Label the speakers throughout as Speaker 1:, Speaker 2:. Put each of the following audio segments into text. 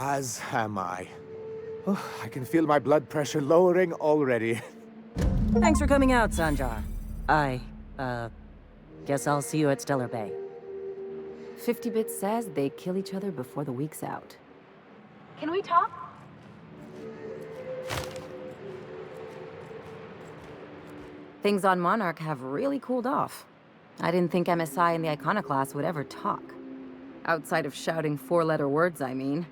Speaker 1: As am I. Oh, I can feel my blood pressure lowering already.
Speaker 2: Thanks for coming out, Sanjar. Guess I'll see you at Stellar Bay.
Speaker 3: 50-bit says they kill each other before the week's out. Can we talk? Things on Monarch have really cooled off. I didn't think MSI and the Iconoclast would ever talk. Outside of shouting four-letter words, I mean.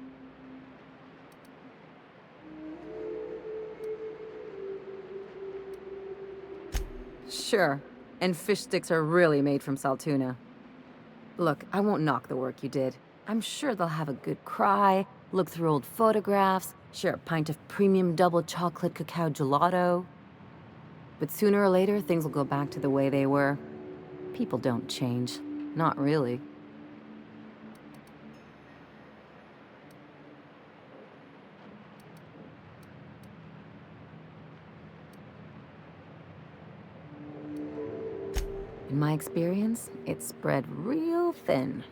Speaker 3: Sure, and fish sticks are really made from Saltuna. Look, I won't knock the work you did. I'm sure they'll have a good cry, look through old photographs, share a pint of premium double chocolate cacao gelato. But sooner or later, things will go back to the way they were. People don't change. Not really. In my experience, it's spread real thin.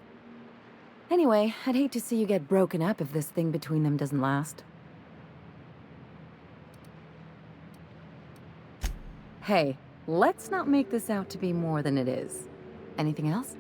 Speaker 3: Anyway, I'd hate to see you get broken up if this thing between them doesn't last. Hey, let's not make this out to be more than it is. Anything else?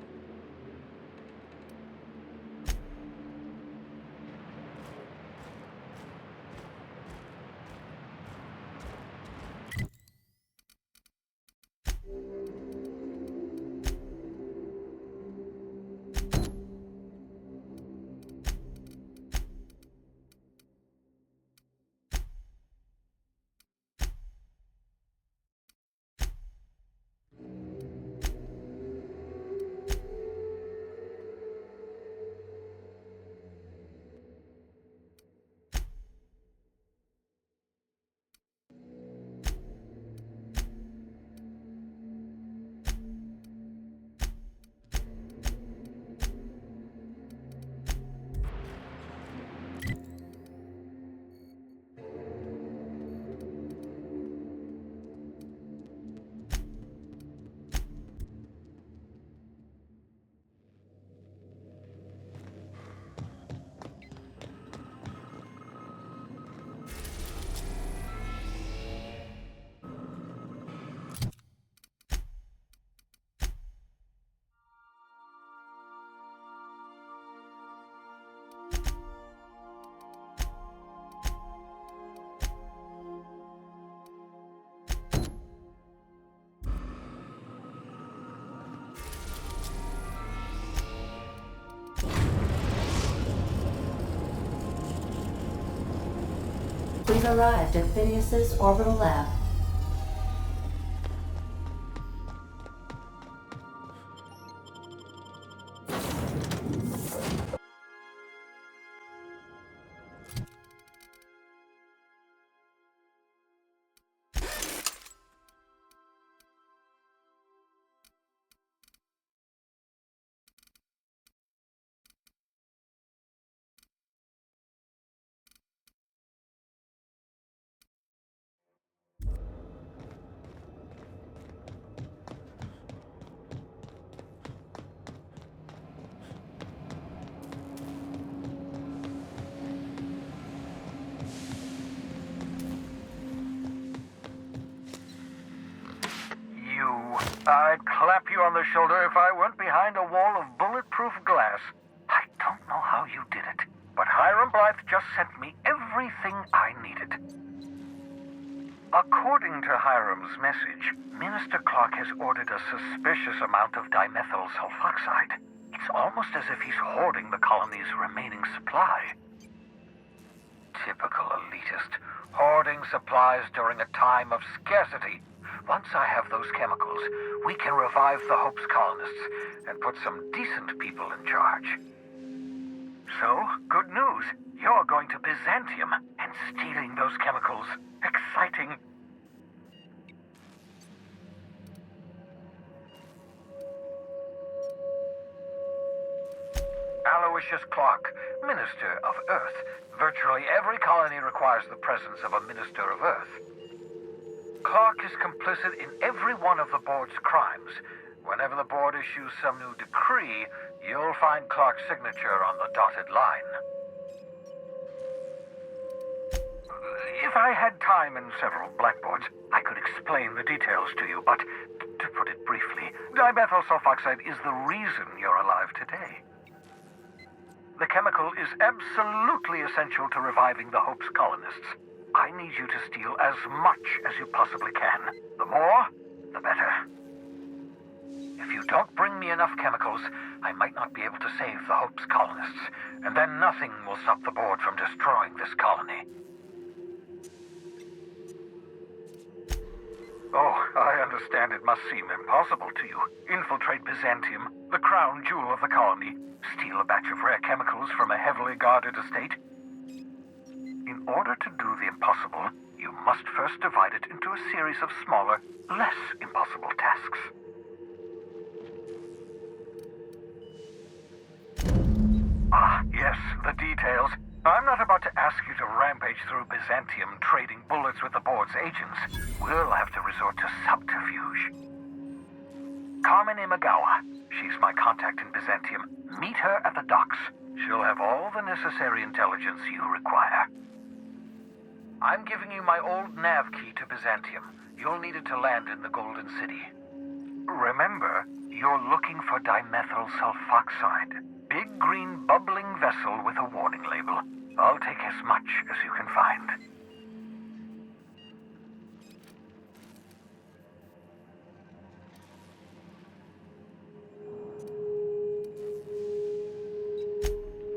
Speaker 4: We've arrived at Phineas's orbital lab.
Speaker 5: I'd clap you on the shoulder if I weren't behind a wall of bulletproof glass. I don't know how you did it, but Hiram Blythe just sent me everything I needed. According to Hiram's message, Minister Clark has ordered a suspicious amount of dimethyl sulfoxide. It's almost as if he's hoarding the colony's remaining supply. Typical elitist, hoarding supplies during a time of scarcity. Once I have those chemicals, we can revive the Hope's colonists and put some decent people in charge. So, good news. You're going to Byzantium and stealing those chemicals. Exciting. Aloysius Clark, Minister of Earth. Virtually every colony requires the presence of a Minister of Earth. Clark is complicit in every one of the board's crimes. Whenever the board issues some new decree, you'll find Clark's signature on the dotted line. If I had time and several blackboards, I could explain the details to you, but to put it briefly, dimethyl sulfoxide is the reason you're alive today. The chemical is absolutely essential to reviving the Hope's colonists. I need you to steal as much as you possibly can. The more, the better. If you don't bring me enough chemicals, I might not be able to save the Hope's colonists, and then nothing will stop the board from destroying this colony. Oh, I understand it must seem impossible to you. Infiltrate Byzantium, the crown jewel of the colony, steal a batch of rare chemicals from a heavily guarded estate. In order to do the impossible, you must first divide it into a series of smaller, less impossible tasks. Ah, yes, the details. I'm not about to ask you to rampage through Byzantium trading bullets with the board's agents. We'll have to resort to subterfuge. Carmen Imagawa. She's my contact in Byzantium. Meet her at the docks. She'll have all the necessary intelligence you require. I'm giving you my old nav key to Byzantium. You'll need it to land in the Golden City. Remember, you're looking for dimethyl sulfoxide. Big green bubbling vessel with a warning label. I'll take as much as you can find.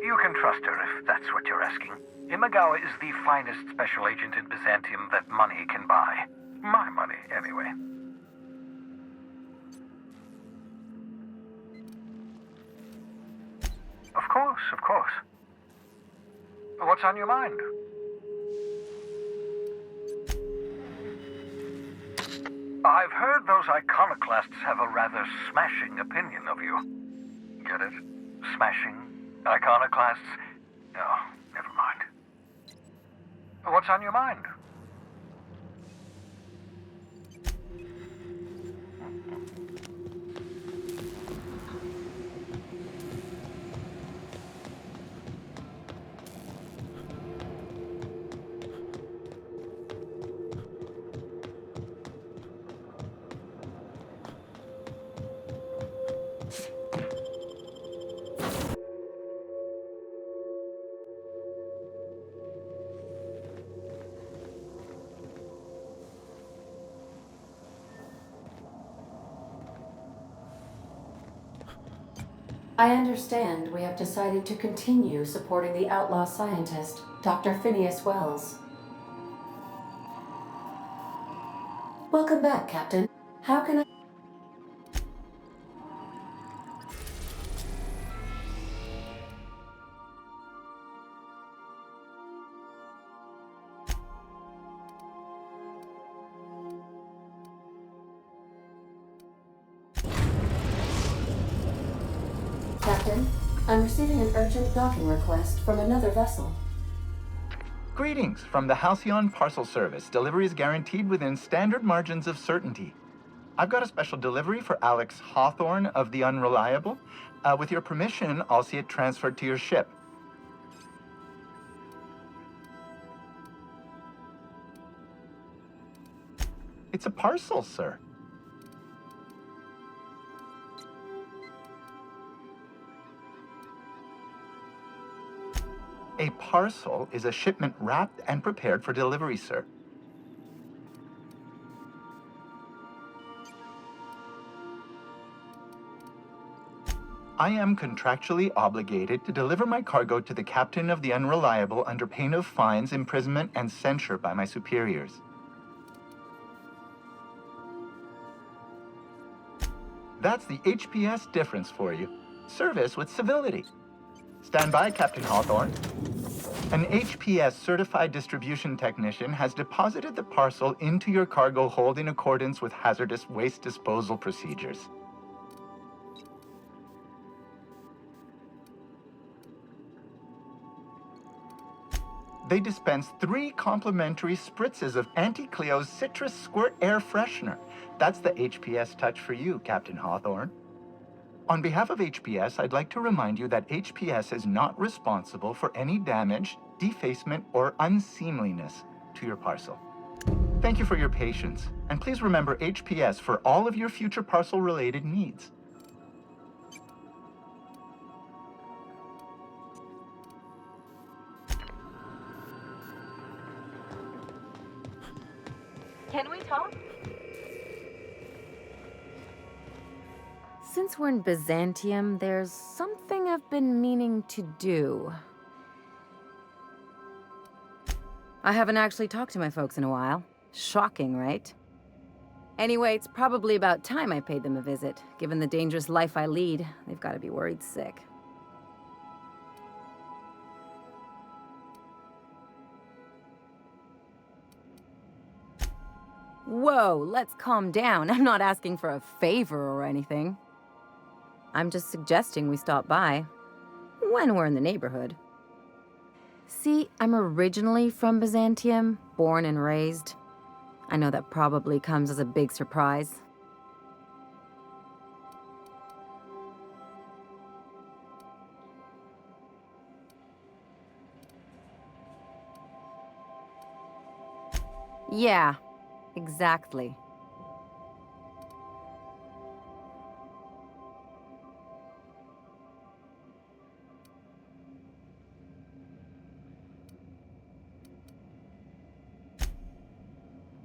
Speaker 5: You can trust her if that's what you're asking. Imagawa is the finest special agent in Byzantium that money can buy. My money, anyway. Of course, of course. What's on your mind? I've heard those iconoclasts have a rather smashing opinion of you. Get it? Smashing? Iconoclasts? Oh, never mind. What's on your mind?
Speaker 4: I understand we have decided to continue supporting the outlaw scientist, Dr. Phineas Wells. Welcome back, Captain. How can I... Captain, I'm receiving an urgent docking request from another vessel.
Speaker 6: Greetings from the Halcyon Parcel Service. Delivery is guaranteed within standard margins of certainty. I've got a special delivery for Alex Hawthorne of the Unreliable. With your permission, I'll see it transferred to your ship. It's a parcel, sir. A parcel is a shipment wrapped and prepared for delivery, sir. I am contractually obligated to deliver my cargo to the captain of the Unreliable under pain of fines, imprisonment, and censure by my superiors. That's the HPS difference for you. Service with civility. Stand by, Captain Hawthorne. An HPS certified distribution technician has deposited the parcel into your cargo hold in accordance with hazardous waste disposal procedures. They dispense 3 complimentary spritzes of Anti-Cleo's Citrus Squirt Air Freshener. That's the HPS touch for you, Captain Hawthorne. On behalf of HPS, I'd like to remind you that HPS is not responsible for any damage, defacement, or unseemliness. to your parcel. Thank you for your patience, and please remember HPS for all of your future parcel-related needs.
Speaker 3: Can we talk? Since we're in Byzantium, there's something I've been meaning to do. I haven't actually talked to my folks in a while. Shocking, right? Anyway, it's probably about time I paid them a visit. Given the dangerous life I lead, they've got to be worried sick. Whoa, let's calm down. I'm not asking for a favor or anything. I'm just suggesting we stop by when we're in the neighborhood. See, I'm originally from Byzantium, born and raised. I know that probably comes as a big surprise. Yeah, exactly.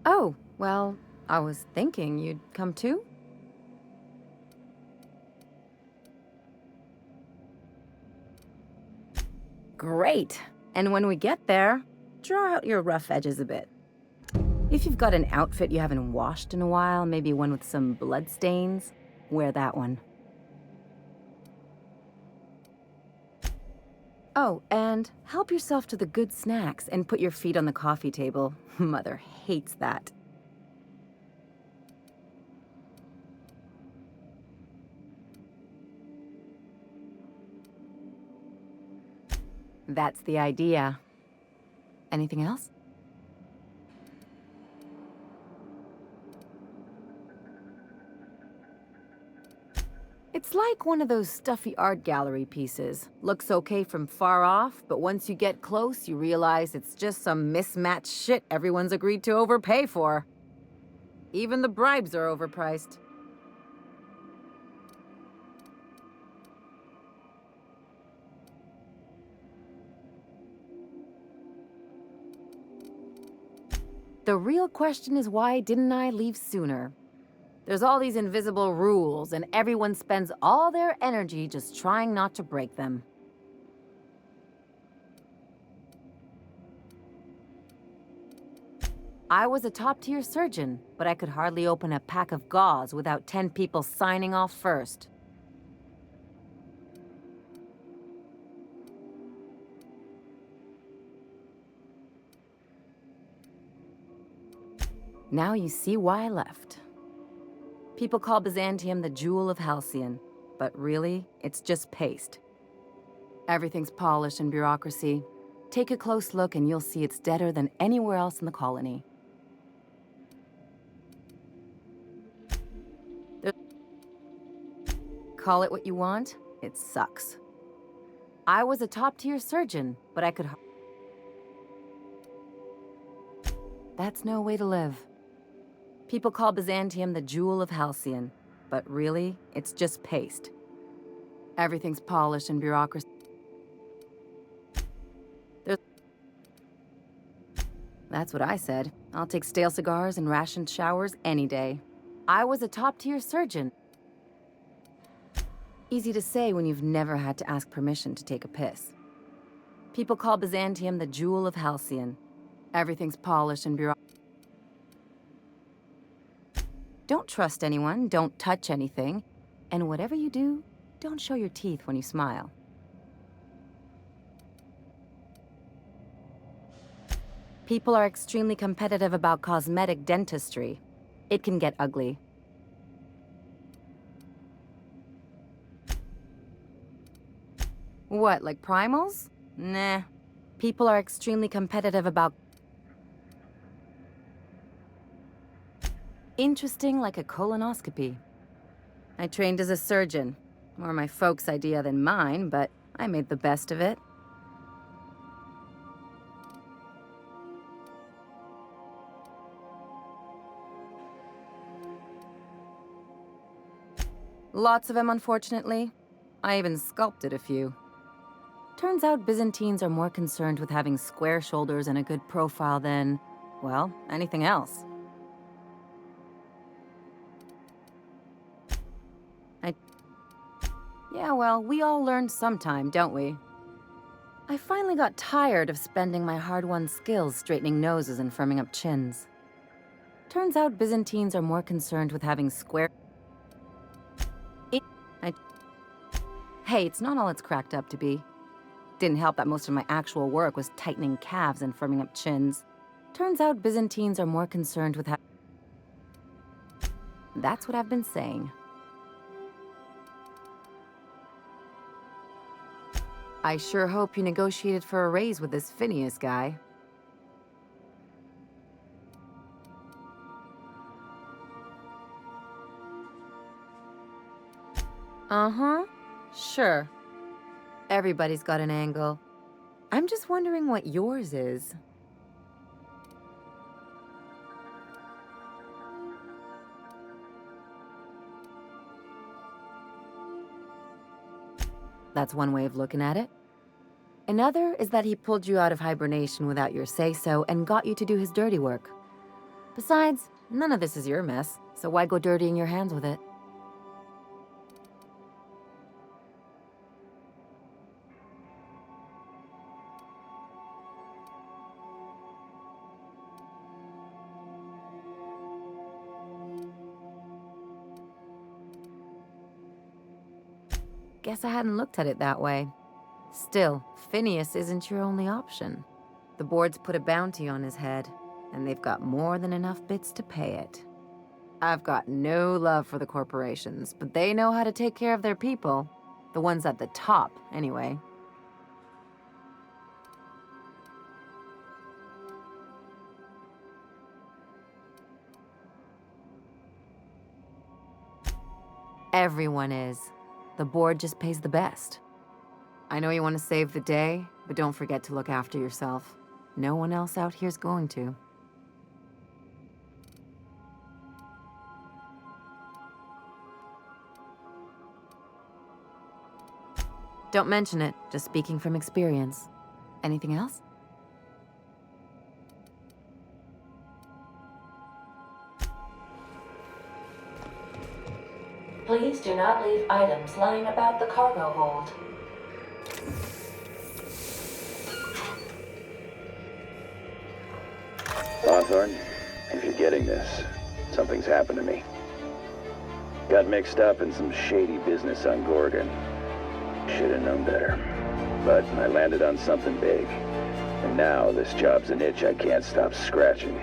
Speaker 3: Oh, well, I was thinking you'd come too? Great! And when we get there, draw out your rough edges a bit. If you've got an outfit you haven't washed in a while, maybe one with some blood stains, wear that one. Oh, and help yourself to the good snacks and put your feet on the coffee table. Mother hates that. That's the idea. Anything else? It's like one of those stuffy art gallery pieces. Looks okay from far off, but once you get close, you realize it's just some mismatched shit everyone's agreed to overpay for. Even the bribes are overpriced. The real question is, why didn't I leave sooner? There's all these invisible rules, and everyone spends all their energy just trying not to break them. I was a top-tier surgeon, but I could hardly open a pack of gauze without 10 people signing off first. Now you see why I left. People call Byzantium the jewel of Halcyon, but really, it's just paste. Everything's polished and bureaucracy. Take a close look and you'll see it's deader than anywhere else in the colony. Call it what you want, it sucks. I was a top-tier surgeon, but I could... That's no way to live. People call Byzantium the jewel of Halcyon, but really, it's just paste. Everything's polished and bureaucracy. That's what I said. I'll take stale cigars and rationed showers any day. I was a top-tier surgeon. Easy to say when you've never had to ask permission to take a piss. People call Byzantium the jewel of Halcyon. Everything's polished and bureaucracy. Don't trust anyone, don't touch anything, and whatever you do, don't show your teeth when you smile. People are extremely competitive about cosmetic dentistry. It can get ugly. What, like primals? Nah. People are extremely competitive about... Interesting like a colonoscopy. I trained as a surgeon. More my folks' idea than mine, but I made the best of it. Lots of them, unfortunately. I even sculpted a few. Turns out Byzantines are more concerned with having square shoulders and a good profile than, well, anything else. Yeah, well, we all learn sometime, don't we? I finally got tired of spending my hard-won skills straightening noses and firming up chins. Turns out Byzantines are more concerned with having square... Hey, it's not all it's cracked up to be. Didn't help that most of my actual work was tightening calves and firming up chins. Turns out Byzantines are more concerned with That's what I've been saying. I sure hope you negotiated for a raise with this Phineas guy. Uh-huh. Sure. Everybody's got an angle. I'm just wondering what yours is. That's one way of looking at it. Another is that he pulled you out of hibernation without your say-so and got you to do his dirty work. Besides, none of this is your mess, so why go dirtying your hands with it? Guess I hadn't looked at it that way. Still, Phineas isn't your only option. The board's put a bounty on his head, and they've got more than enough bits to pay it. I've got no love for the corporations, but they know how to take care of their people. The ones at the top, anyway. Everyone is. The board just pays the best. I know you want to save the day, but don't forget to look after yourself. No one else out here's going to. Don't mention it, just speaking from experience. Anything else?
Speaker 4: Please do not leave items lying about the cargo hold.
Speaker 7: Hawthorne, if you're getting this, something's happened to me. Got mixed up in some shady business on Gorgon. Should've known better. But I landed on something big. And now this job's an itch I can't stop scratching.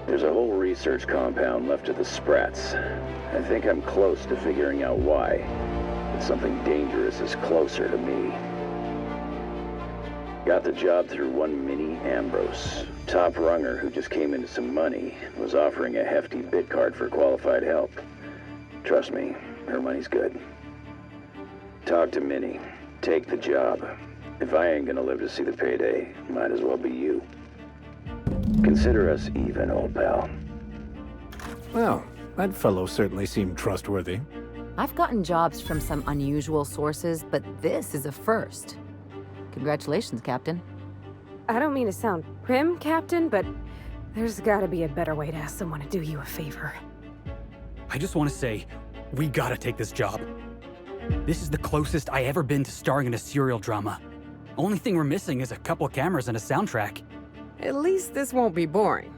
Speaker 7: There's a whole research compound left of the Sprats. I think I'm close to figuring out why. But something dangerous is closer to me. Got the job through one Minnie Ambrose. Top runger who just came into some money, was offering a hefty bid card for qualified help. Trust me, her money's good. Talk to Minnie. Take the job. If I ain't gonna live to see the payday, might as well be you. Consider us even, old pal.
Speaker 1: Well, that fellow certainly seemed trustworthy.
Speaker 3: I've gotten jobs from some unusual sources, but this is a first. Congratulations, Captain.
Speaker 8: I don't mean to sound prim, Captain, but there's gotta be a better way to ask someone to do you a favor.
Speaker 9: I just want to say, we gotta take this job. This is the closest I ever been to starring in a serial drama. Only thing we're missing is a couple cameras and a soundtrack.
Speaker 8: At least this won't be boring.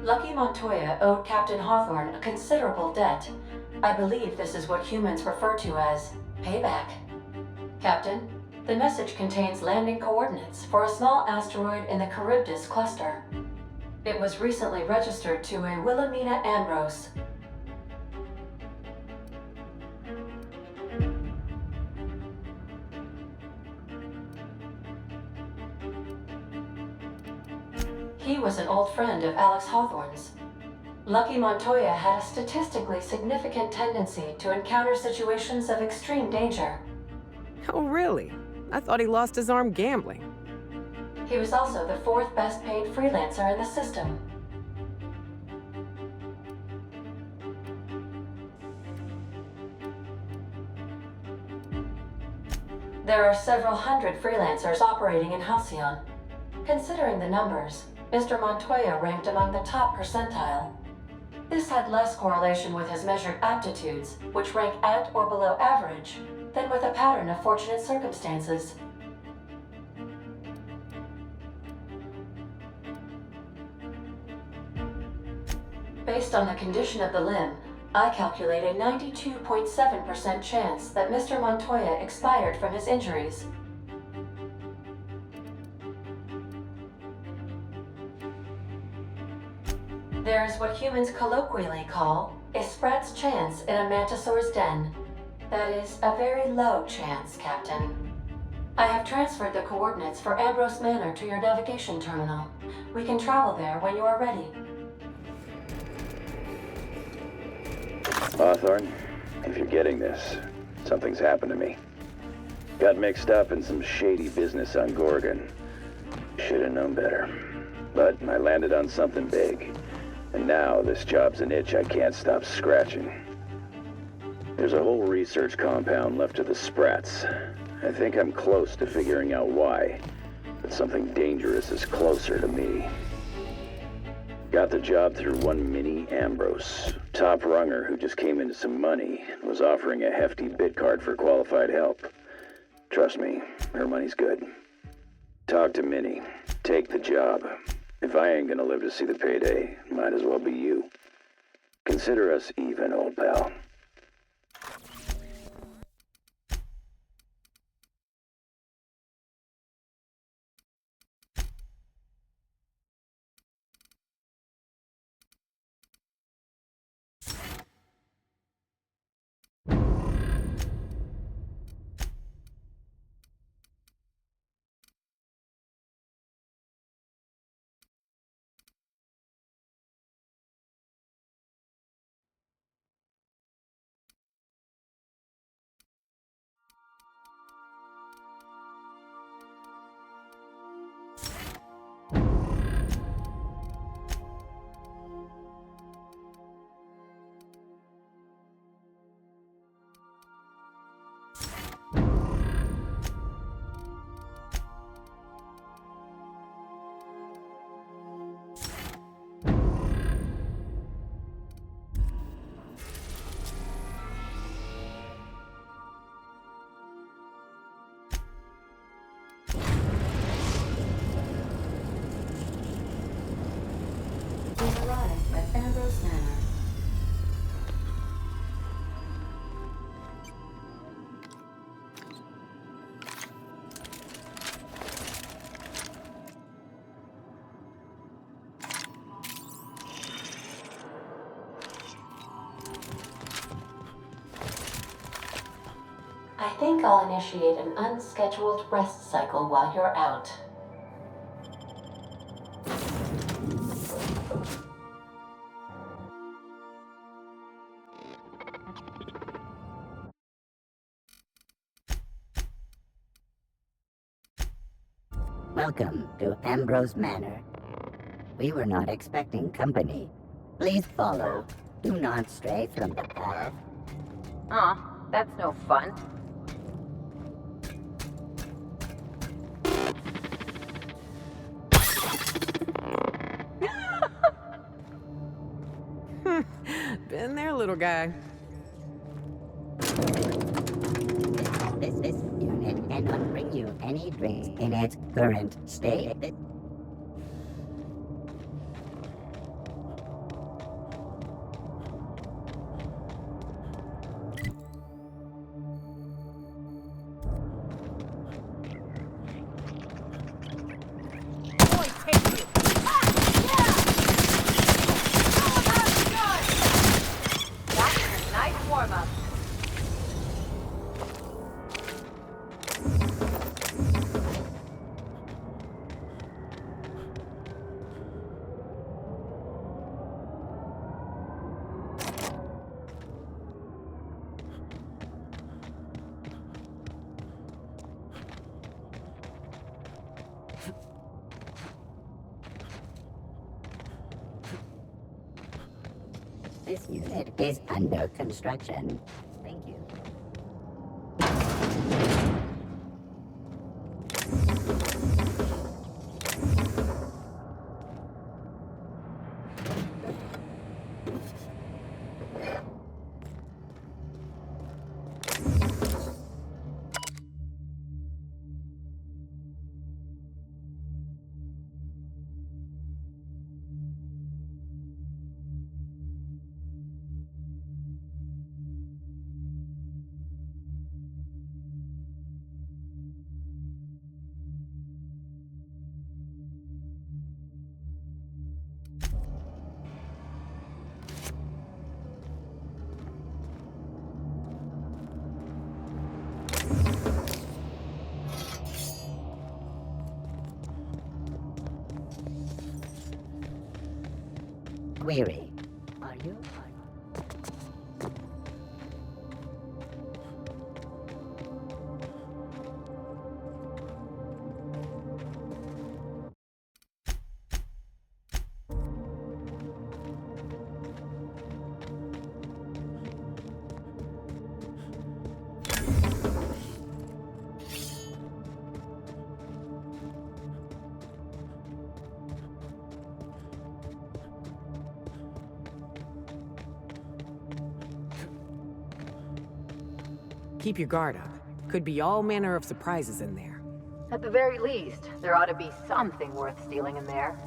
Speaker 4: Lucky Montoya owed Captain Hawthorne a considerable debt. I believe this is what humans refer to as payback. Captain, the message contains landing coordinates for a small asteroid in the Charybdis cluster. It was recently registered to a Wilhelmina Ambrose. He was an old friend of Alex Hawthorne's. Lucky Montoya had a statistically significant tendency to encounter situations of extreme danger.
Speaker 8: Oh, really? I thought he lost his arm gambling.
Speaker 4: He was also the fourth best paid freelancer in the system. There are several hundred freelancers operating in Halcyon. Considering the numbers, Mr. Montoya ranked among the top percentile. This had less correlation with his measured aptitudes, which rank at or below average, than with a pattern of fortunate circumstances. Based on the condition of the limb, I calculate a 92.7% chance that Mr. Montoya expired from his injuries. There is what humans colloquially call a sprat's chance in a mantisaur's den. That is a very low chance, Captain. I have transferred the coordinates for Ambrose Manor to your navigation terminal. We can travel there when you are ready.
Speaker 7: Hawthorne, if you're getting this, something's happened to me. Got mixed up in some shady business on Gorgon. Should have known better. But I landed on something big. And now this job's an itch I can't stop scratching. There's a whole research compound left to the Sprats. I think I'm close to figuring out why. But something dangerous is closer to me. Got the job through one Minnie Ambrose, top runger who just came into some money and was offering a hefty bid card for qualified help. Trust me, her money's good. Talk to Minnie. Take the job. If I ain't gonna live to see the payday, might as well be you. Consider us even, old pal.
Speaker 4: We've arrived at Ambrose Manor. I think I'll initiate an unscheduled rest cycle while you're out.
Speaker 10: Welcome to Ambrose Manor. We were not expecting company. Please follow. Do not stray from the path.
Speaker 3: Aw, that's no fun.
Speaker 8: Been there, little guy.
Speaker 10: This unit cannot bring you any drinks in its current state. This unit is under construction. Thank you. Query. Are you?
Speaker 11: Keep your guard up. Could be all manner of surprises in there.
Speaker 3: At the very least, there ought to be something worth stealing in there.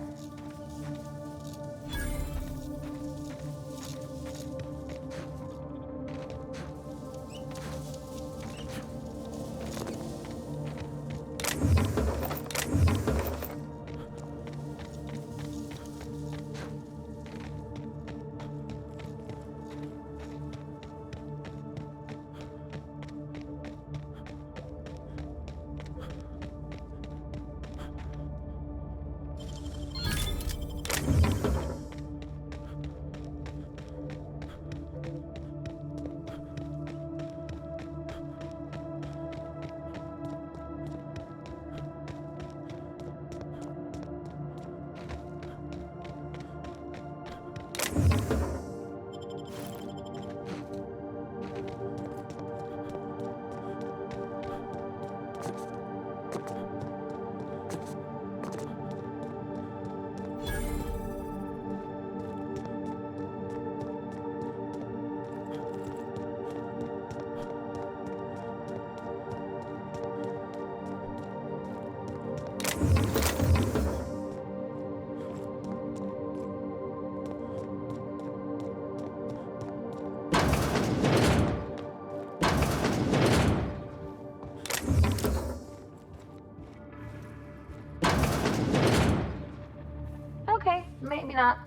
Speaker 3: Okay, maybe not.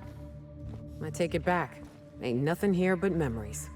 Speaker 11: I take it back. Ain't nothing here but memories.